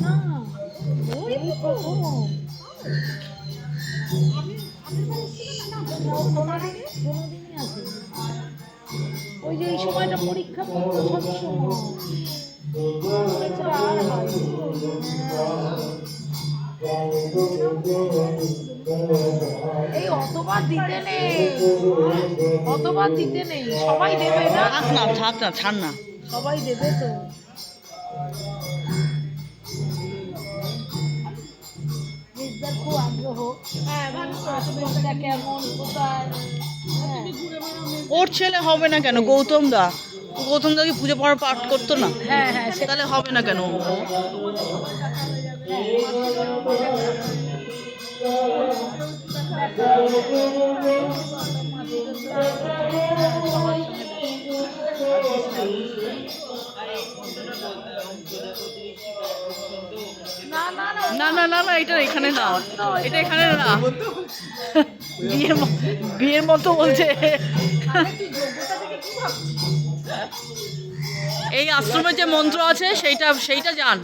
না, ওই প্রথম। কোনোদিনই আসেনি। ওই যে এই সময়টা পরীক্ষা পড়তো সব সময়। আর হয়নি। এই অতবার দিতে নেই, অতবার দিতে নেই, সবাই দেবে না। থাক না, থাক না, ছাড় না। সবাই দেবে তো। মেজদার খুব আগ্রহ। হ্যাঁ, আশ্রমটা কেমন, কোথায়। হ্যাঁ। ওর ছেলে হবে না কেন? গৌতম দা, গৌতম দা কি পুজো পড়া পাঠ করতো না? হ্যাঁ হ্যাঁ, তাহলে হবে না কেন? না না না না না না না, এটা এখানে না, এটা এখানে না। বিয়ের বিয়ের মতো বলছে। এই আশ্রমে যে মন্ত্র আছে সেইটা সেইটা জান।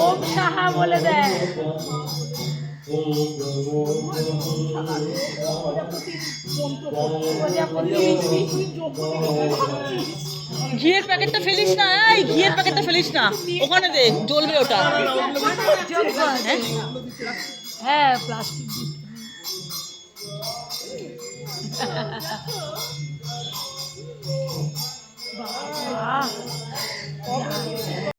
ওম সাহা বলে দেয়। ঘিয়ের প্যাকেটটা ফেলিস না, এই ঘিয়ের প্যাকেটটা ফেলিস না, ওখানে দে, জ্বলবে ওটা। হ্যাঁ, হ্যাঁ, প্লাস্টিক দিতে।